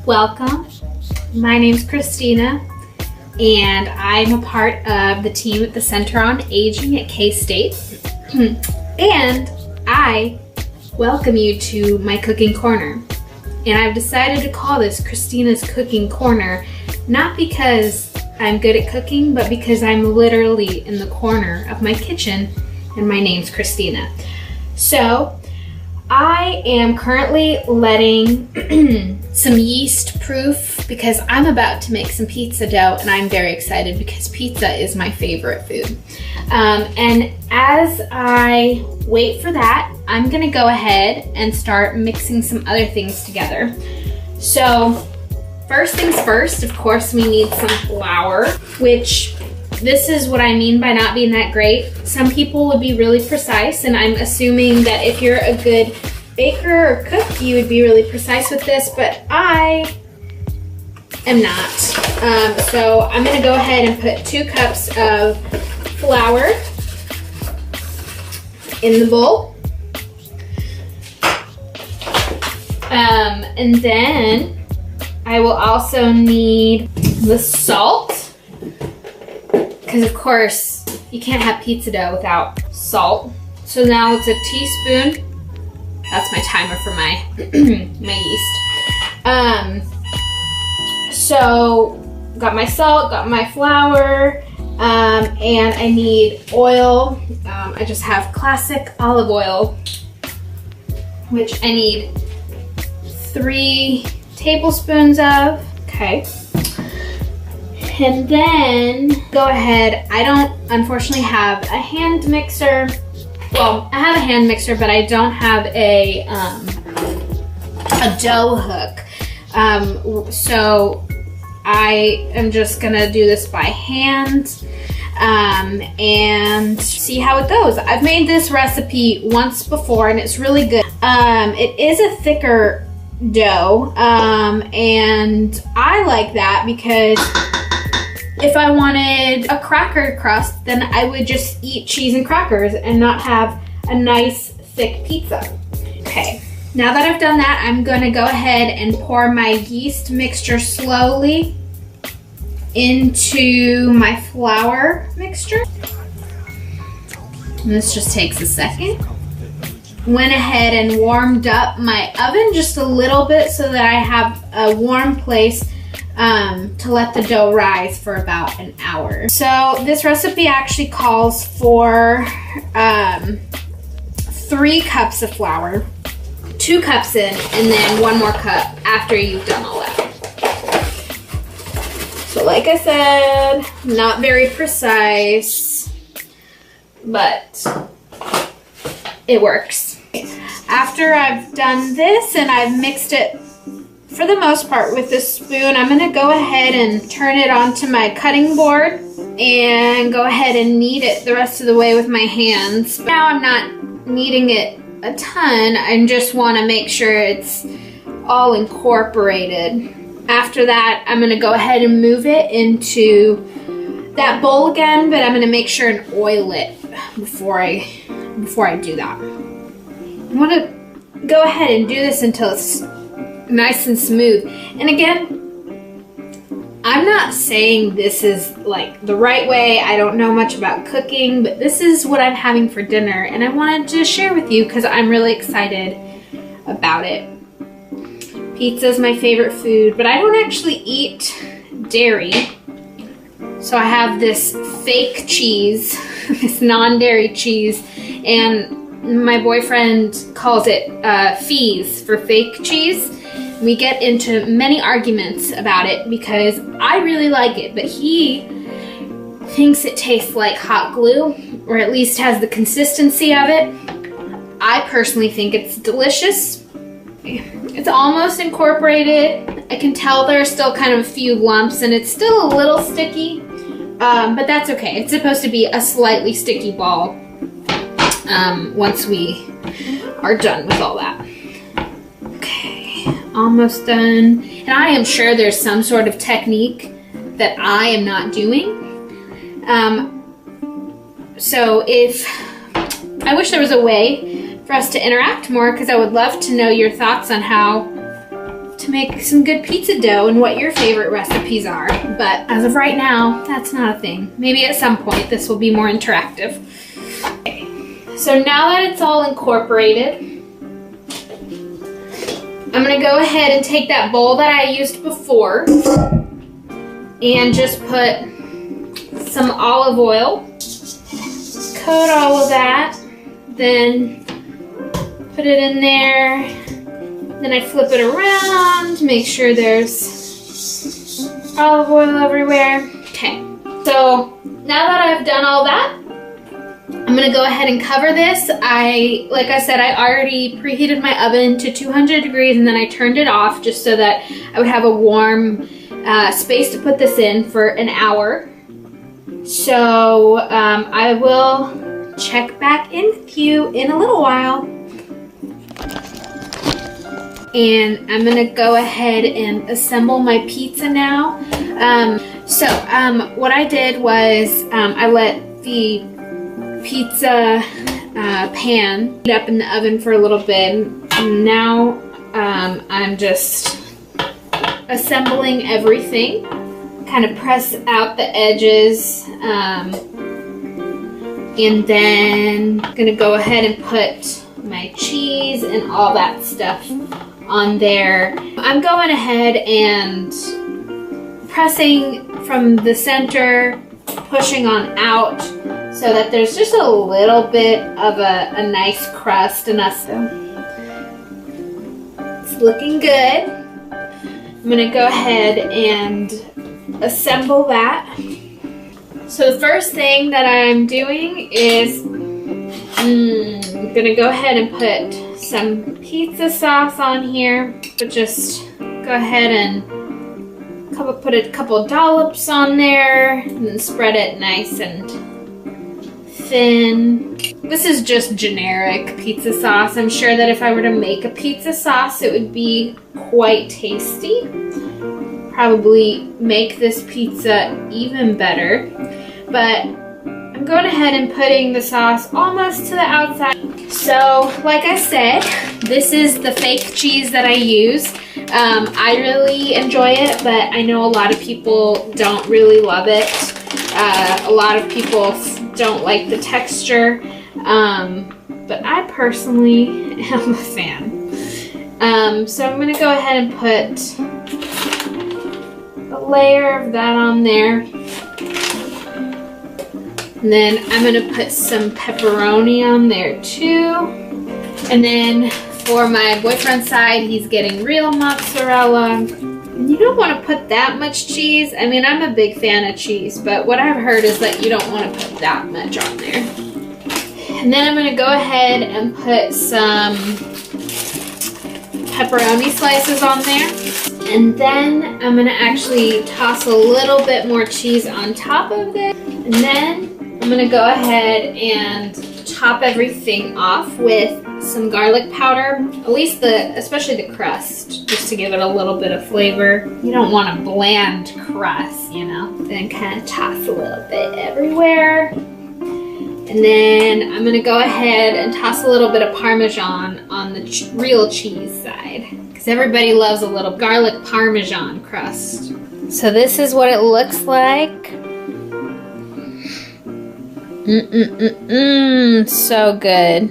Welcome. My name's Christina, and I'm a part of the team at the Center on Aging at K-State. And I welcome you to my cooking corner. And I've decided to call this Christina's Cooking Corner, not because I'm good at cooking, but because I'm literally in the corner of my kitchen, and my name's Christina. So, I am currently letting some yeast proof because I'm about to make some pizza dough, and I'm very excited because pizza is my favorite food. And as I wait for that, I'm gonna go ahead and start mixing some other things together. So first things first, of course, we need some flour, which this is what I mean by not being that great. Some people would be really precise, and I'm assuming that if you're a good baker or cook, you would be really precise with this, but I am not. So I'm gonna go ahead and put 2 cups of flour in the bowl. And then I will also need the salt, because of course you can't have pizza dough without salt. So now it's a teaspoon. That's my timer for my my yeast. So got my salt, got my flour, and I need oil. I just have classic olive oil, which I need 3 tablespoons of. Okay. And then go ahead. I don't unfortunately have a hand mixer. Well, I have a hand mixer, but I don't have a dough hook. So I am just gonna do this by hand and see how it goes. I've made this recipe once before, and it's really good. It is a thicker dough, and I like that because if I wanted a cracker crust, then I would just eat cheese and crackers and not have a nice thick pizza. Okay, now that I've done that, I'm gonna go ahead and pour my yeast mixture slowly into my flour mixture. And this just takes a second. Went ahead and warmed up my oven just a little bit so that I have a warm place to let the dough rise for about an hour. So this recipe actually calls for 3 cups of flour, 2 cups in, and then 1 more cup after you've done all that. So like I said, not very precise, but it works. After I've done this and I've mixed it for the most part with this spoon, I'm gonna go ahead and turn it onto my cutting board and go ahead and knead it the rest of the way with my hands. Now I'm not kneading it a ton, I just wanna make sure it's all incorporated. After that, I'm gonna go ahead and move it into that bowl again, but I'm gonna make sure and oil it before I do that. I wanna go ahead and do this until it's nice and smooth. And again, I'm not saying this is like the right way. I don't know much about cooking, but this is what I'm having for dinner, and I wanted to share with you because I'm really excited about it. Pizza is my favorite food, but I don't actually eat dairy. So I have this fake cheese, this non-dairy cheese, and my boyfriend calls it fees for fake cheese. We get into many arguments about it because I really like it, but he thinks it tastes like hot glue, or at least has the consistency of it. I personally think it's delicious. It's almost incorporated. I can tell there are still kind of a few lumps, and it's still a little sticky, but that's okay. It's supposed to be a slightly sticky ball once we are done with all that. Almost done. And I am sure there's some sort of technique that I am not doing. So if I wish there was a way for us to interact more, because I would love to know your thoughts on how to make some good pizza dough and what your favorite recipes are. But as of right now, that's not a thing. Maybe at some point this will be more interactive. Okay. So now that it's all incorporated, I'm gonna go ahead and take that bowl that I used before and just put some olive oil, coat all of that, then put it in there. Then I flip it around, make sure there's olive oil everywhere. Okay, so now that I've done all that, I'm gonna go ahead and cover this. Like I said, I already preheated my oven to 200 degrees and then I turned it off just so that I would have a warm space to put this in for an hour. So I will check back in with you in a little while. And I'm gonna go ahead and assemble my pizza now. What I did was I let the pizza pan heat up in the oven for a little bit. And now I'm just assembling everything. Kind of press out the edges. And then I'm gonna go ahead and put my cheese and all that stuff on there. I'm going ahead and pressing from the center, pushing on out so that there's just a little bit of a nice crust and it's looking good. I'm gonna go ahead and assemble that. So the first thing that I'm doing is I'm gonna go ahead and put some pizza sauce on here, but just go ahead and put a couple dollops on there and then spread it nice and thin. This is just generic pizza sauce. I'm sure that if I were to make a pizza sauce, it would be quite tasty. Probably make this pizza even better, but I'm going ahead and putting the sauce almost to the outside. So, like I said, this is the fake cheese that I use. I really enjoy it, but I know a lot of people don't really love it. A lot of people don't like the texture, but I personally am a fan. So I'm going to go ahead and put a layer of that on there. And then I'm gonna put some pepperoni on there too. And then for my boyfriend's side, he's getting real mozzarella. And you don't want to put that much cheese. I mean, I'm a big fan of cheese, but what I've heard is that you don't want to put that much on there. And then I'm gonna go ahead and put some pepperoni slices on there. And then I'm gonna actually toss a little bit more cheese on top of this. And then I'm gonna go ahead and top everything off with some garlic powder, at least especially the crust, just to give it a little bit of flavor. You don't want a bland crust, you know. Then kind of toss a little bit everywhere. And then I'm gonna go ahead and toss a little bit of Parmesan on the real cheese side, because everybody loves a little garlic Parmesan crust. So this is what it looks like. So good.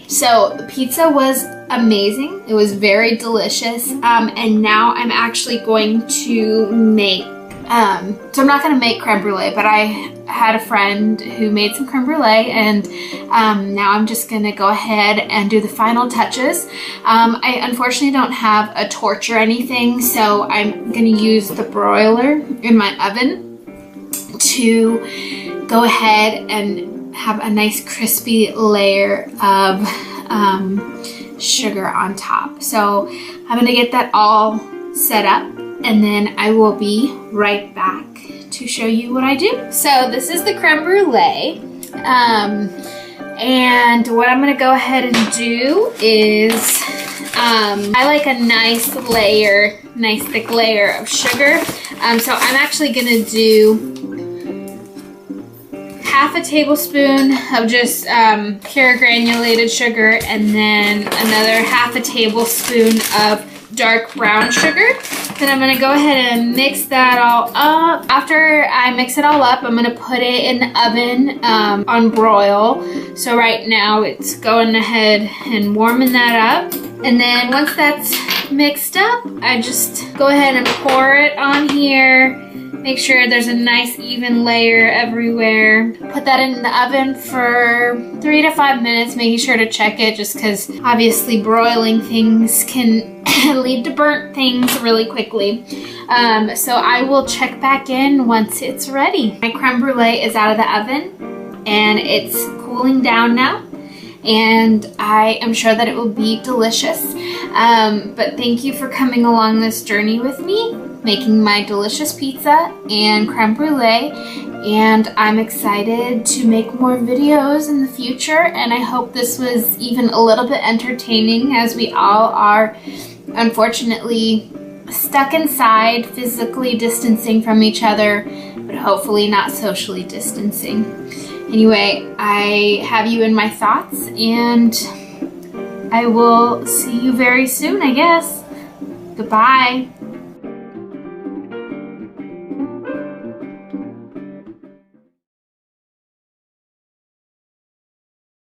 So the pizza was amazing. It was very delicious. And now I'm actually going to make So I'm not gonna make creme brulee, but I had a friend who made some creme brulee, and now I'm just gonna go ahead and do the final touches. I unfortunately don't have a torch or anything, so I'm gonna use the broiler in my oven to go ahead and have a nice crispy layer of sugar on top. So I'm gonna get that all set up, and then I will be right back to show you what I do. So this is the creme brulee, and what I'm gonna go ahead and do is I like a nice thick layer of sugar. So I'm actually gonna do half a tablespoon of just pure granulated sugar, and then another half a tablespoon of dark brown sugar. Then I'm gonna go ahead and mix that all up. After I mix it all up, I'm gonna put it in the oven on broil. So right now it's going ahead and warming that up. And then once that's mixed up, I just go ahead and pour it on here. Make sure there's a nice even layer everywhere. Put that in the oven for 3 to 5 minutes, making sure to check it, just because obviously broiling things can lead to burnt things really quickly. So I will check back in once it's ready. My creme brulee is out of the oven and it's cooling down now, and I am sure that it will be delicious. But thank you for coming along this journey with me, making my delicious pizza and creme brulee, and I'm excited to make more videos in the future, and I hope this was even a little bit entertaining, as we all are unfortunately stuck inside, physically distancing from each other, but hopefully not socially distancing. Anyway, I have you in my thoughts, and I will see you very soon, I guess. Goodbye.